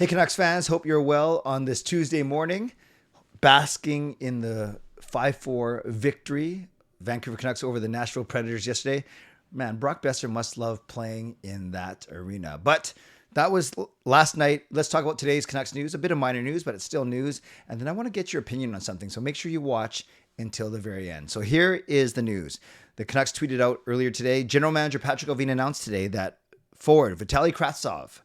Hey, Canucks fans, hope you're well on this Tuesday morning, basking in the 5-4 victory, Vancouver Canucks over the Nashville Predators yesterday. Man, Brock Besser must love playing in that arena. But that was last night. Let's talk about today's Canucks news, a bit of minor news, but it's still news. And then I want to get your opinion on something, so make sure you watch until the very end. So here is the news. The Canucks tweeted out earlier today, General Manager Patrik Allvin announced today that forward Vitali Kravtsov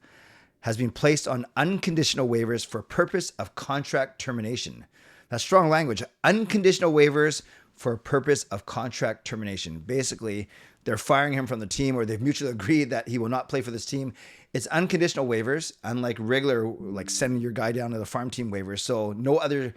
has been placed on unconditional waivers for purpose of contract termination. That's strong language. Unconditional waivers for purpose of contract termination. Basically, they're firing him from the team, or they've mutually agreed that he will not play for this team. It's unconditional waivers, unlike regular, like sending your guy down to the farm team waivers. So no other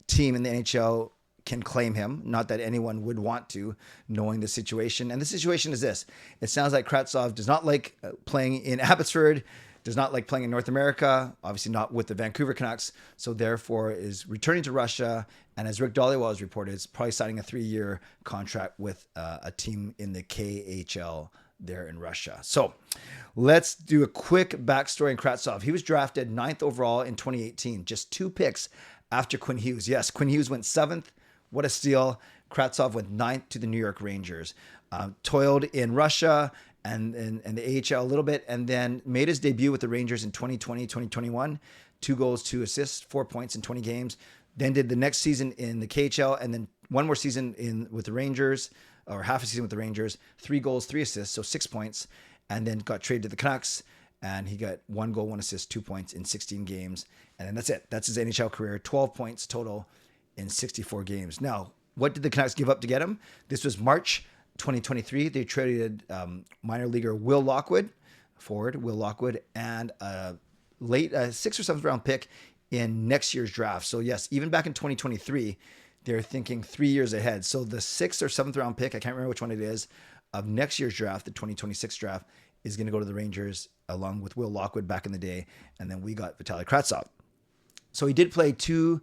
team in the NHL can claim him. Not that anyone would want to, knowing the situation. And the situation is this. It sounds like Kravtsov does not like playing in Abbotsford, does not like playing in North America, obviously not with the Vancouver Canucks, so therefore is returning to Russia, and as Rick Dhaliwal has reported, is probably signing a 3-year contract with a team in the KHL there in Russia. So let's do a quick backstory on Kravtsov. He was drafted 9th overall in 2018, just 2 picks after Quinn Hughes. Yes, Quinn Hughes went 7th. What a steal. Kravtsov went 9th to the New York Rangers. Toiled in Russia and the AHL a little bit, and then made his debut with the Rangers in 2020, 2021. 2 goals, 2 assists, 4 points in 20 games. Then did the next season in the KHL, and then one more season with the Rangers, or half a season with the Rangers. 3 goals, 3 assists, so 6 points. And then got traded to the Canucks, and he got 1 goal, 1 assist, 2 points in 16 games. And then that's it. That's his NHL career. 12 points total in 64 games. Now, what did the Canucks give up to get him? This was March 2023. They traded minor leaguer Will Lockwood, forward Will Lockwood, and a late 6th or 7th round pick in next year's draft. So yes, even back in 2023, they're thinking 3 years ahead. So the 6th or 7th round pick, I can't remember which one it is, of next year's draft, the 2026 draft, is going to go to the Rangers along with Will Lockwood back in the day. And then we got Vitali Kravtsov. So he did play 16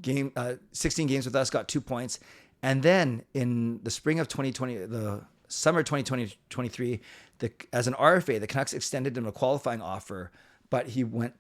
games with us, got 2 points. And then in the spring of 2020, the summer 2023, as an RFA, the Canucks extended him a qualifying offer, but he went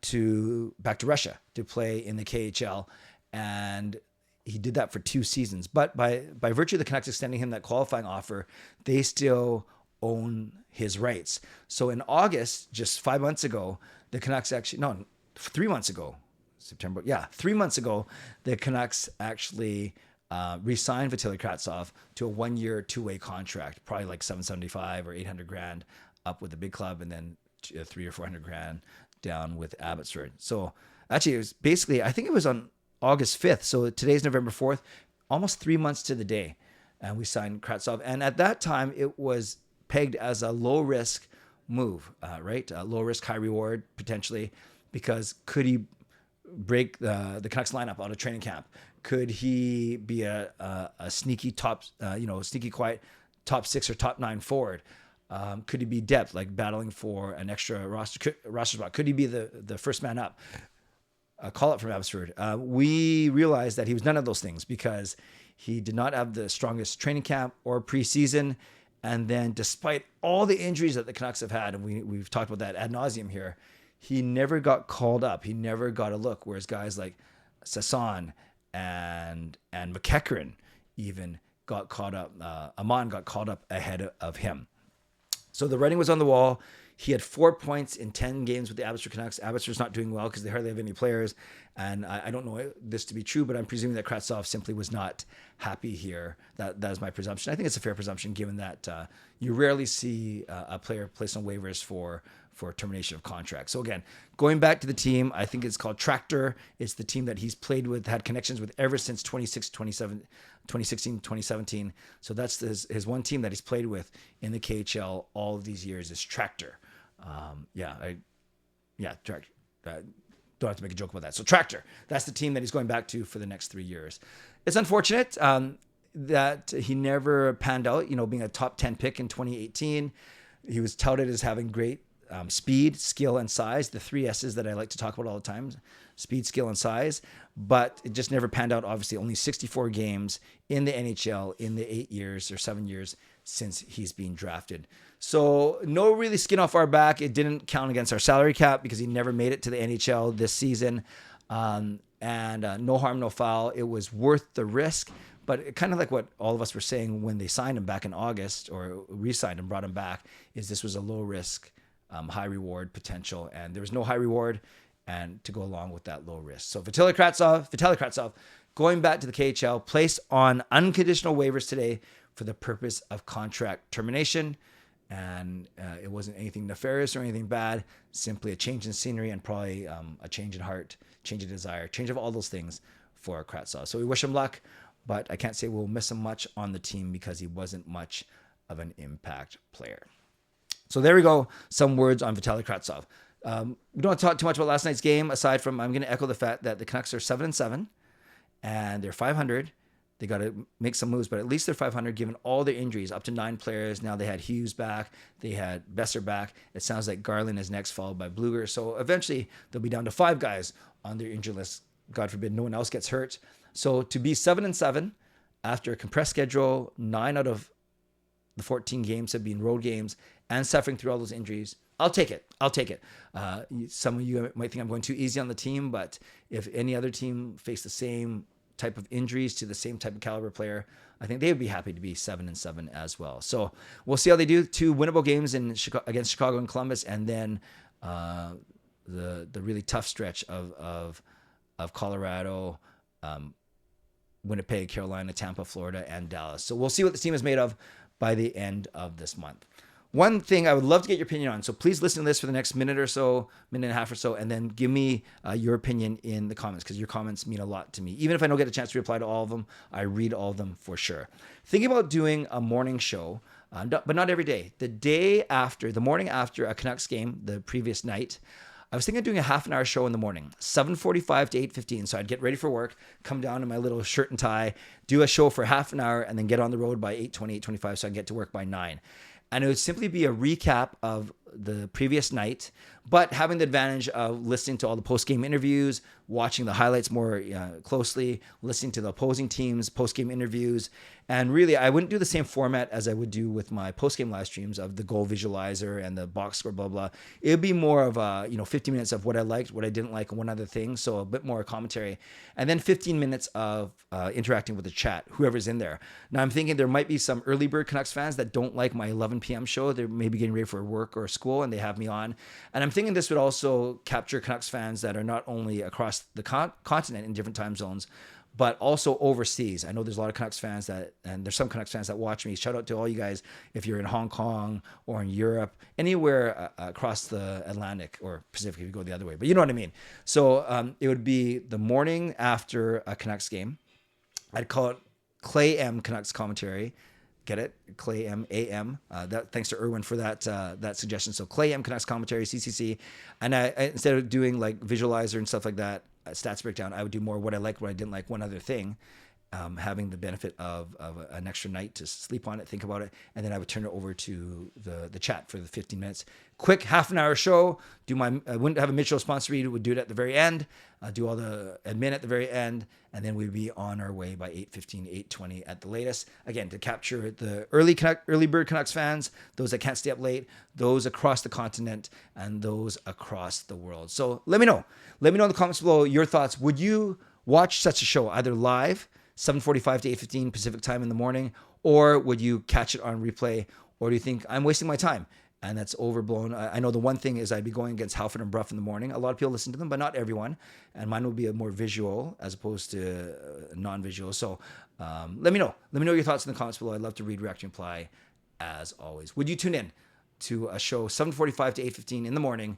back to Russia to play in the KHL, and he did that for 2 seasons. But by virtue of the Canucks extending him that qualifying offer, they still own his rights. So in August, just 5 months ago, the Canucks 3 months ago, 3 months ago, the Canucks actually re-signed Vitali Kravtsov to a 1-year, 2-way contract, probably like $775 or $800 up with the big club, and then $300 or $400 down with Abbotsford. So actually, it was basically, I think it was on August 5th. So today's November 4th, almost 3 months to the day, and we signed Kravtsov. And at that time, it was pegged as a low risk move, right? Low risk, high reward potentially, because could he break the Canucks lineup out of training camp? Could he be a sneaky sneaky quiet top 6 or top 9 forward? Could he be depth, like battling for an extra roster spot? Could he be the first man up? A call up from Abbotsford. We realized that he was none of those things because he did not have the strongest training camp or preseason. And then despite all the injuries that the Canucks have had, and we've talked about that ad nauseum here, he never got called up. He never got a look. Whereas guys like Sasson and McEachran even got caught up. Amon got called up ahead of him. So the writing was on the wall. He had 4 points in 10 games with the Abbotsford Canucks. Abbotsford's not doing well because they hardly have any players. And I don't know this to be true, but I'm presuming that Kravtsov simply was not happy here. That is my presumption. I think it's a fair presumption given that you rarely see a player placed on waivers for termination of contract. So again, going back to the team, I think it's called Tractor. It's the team that he's played with, had connections with ever since 2016, 2017. So that's his one team that he's played with in the KHL all of these years is Tractor. Tractor. Don't have to make a joke about that. So Tractor, that's the team that he's going back to for the next 3 years. It's unfortunate that he never panned out, being a top 10 pick in 2018. He was touted as having great speed, skill, and size, the 3 S's that I like to talk about all the time: speed, skill, and size. But it just never panned out. Obviously, only 64 games in the NHL in the 8 years or 7 years since he's been drafted. So no really skin off our back. It didn't count against our salary cap because he never made it to the NHL this season. And no harm, no foul. It was worth the risk. But kind of like what all of us were saying when they signed him back in August or re-signed him, brought him back, is this was a low risk, high reward potential. And there was no high reward and to go along with that low risk. So Vitali Kravtsov, going back to the KHL, placed on unconditional waivers today for the purpose of contract termination. And it wasn't anything nefarious or anything bad, simply a change in scenery and probably a change in heart, change of desire, change of all those things for Kravtsov. So we wish him luck, but I can't say we'll miss him much on the team because he wasn't much of an impact player. So there we go. Some words on Vitali Kravtsov. We don't talk too much about last night's game, aside from I'm going to echo the fact that the Canucks are 7-7 and they're 500. They got to make some moves, but at least they're 500 given all their injuries, up to 9 players. Now they had Hughes back. They had Besser back. It sounds like Garland is next, followed by Bluger. So eventually they'll be down to 5 guys on their injury list. God forbid no one else gets hurt. So to be 7-7 after a compressed schedule, 9 out of the 14 games have been road games and suffering through all those injuries, I'll take it. Some of you might think I'm going too easy on the team, but if any other team faced the same type of injuries to the same type of caliber player, I think they would be happy to be 7-7 as well. So we'll see how they do. 2 winnable games against Chicago and Columbus, and then the really tough stretch of Colorado, Winnipeg, Carolina, Tampa, Florida, and Dallas. So we'll see what the team is made of by the end of this month. One thing I would love to get your opinion on, so please listen to this for the next minute and a half or so, and then give me your opinion in the comments, because your comments mean a lot to me. Even if I don't get a chance to reply to all of them, I read all of them for sure. Thinking about doing a morning show, but not every day. The morning after a Canucks game, the previous night, I was thinking of doing a half an hour show in the morning, 7:45 to 8:15. So I'd get ready for work, come down in my little shirt and tie, do a show for half an hour, and then get on the road by 8:20, 8:25 so I can get to work by 9. And it would simply be a recap of the previous night, but having the advantage of listening to all the post-game interviews, watching the highlights more closely, listening to the opposing teams' post-game interviews. And really, I wouldn't do the same format as I would do with my post-game live streams of the goal visualizer and the box score, blah, blah. It would be more of 50 minutes of what I liked, what I didn't like, and one other thing. So a bit more commentary. And then 15 minutes of interacting with the chat, whoever's in there. Now, I'm thinking there might be some early bird Canucks fans that don't like my 11 p.m. show. They're maybe getting ready for work or school, and they have me on. And I'm thinking this would also capture Canucks fans that are not only across the continent in different time zones, but also overseas. I know there's a lot of Canucks fans and there's some Canucks fans that watch me. Shout out to all you guys if you're in Hong Kong or in Europe, anywhere across the Atlantic or Pacific if you go the other way. But you know what I mean. So it would be the morning after a Canucks game. I'd call it Clay M Canucks commentary. Get it? Clay M AM. Thanks to Erwin for that suggestion. So Clay M Canucks commentary, CCC, and I instead of doing like visualizer and stuff like that, stats breakdown, I would do more what I liked, what I didn't like, one other thing, having the benefit of an extra night to sleep on it, think about it, and then I would turn it over to the chat for the 15 minutes. Quick half an hour show. I wouldn't have a mid-show sponsor read. Would do it at the very end. Do all the admin at the very end, and then we'd be on our way by 8:15, 8:20 at the latest. Again, to capture the early bird Canucks fans, those that can't stay up late, those across the continent, and those across the world. So let me know. Let me know in the comments below your thoughts. Would you watch such a show either live, 7:45 to 8:15 Pacific time in the morning, or would you catch it on replay? Or do you think I'm wasting my time? And that's overblown. I know the one thing is I'd be going against Halford and Bruff in the morning. A lot of people listen to them, but not everyone. And mine would be a more visual as opposed to non-visual. So let me know. Let me know your thoughts in the comments below. I'd love to read, react, and reply as always. Would you tune in to a show 7:45 to 8:15 in the morning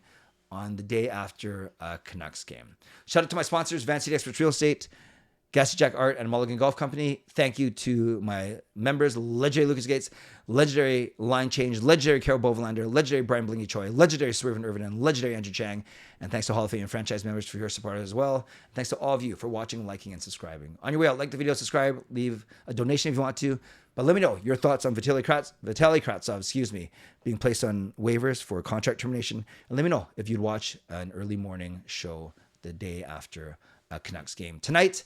on the day after a Canucks game? Shout out to my sponsors, Van City Experts Real Estate, Gassy Jack Art, and Mulligan Golf Company. Thank you to my members, legendary Lucas Gates, legendary Line Change, legendary Carol Bovelander, legendary Brian Blingy Choi, legendary Swerven Irvin, and legendary Andrew Chang. And thanks to Hall of Fame and franchise members for your support as well. Thanks to all of you for watching, liking, and subscribing. On your way out, like the video, subscribe, leave a donation if you want to. But let me know your thoughts on Vitali Kravtsov, being placed on waivers for contract termination. And let me know if you'd watch an early morning show the day after a Canucks game. Tonight,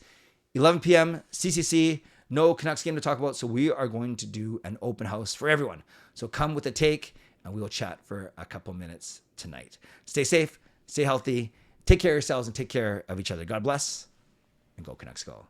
11 p.m., CCC, no Canucks game to talk about, so we are going to do an open house for everyone. So come with a take and we will chat for a couple minutes tonight. Stay safe, stay healthy, take care of yourselves, and take care of each other. God bless, and go Canucks go.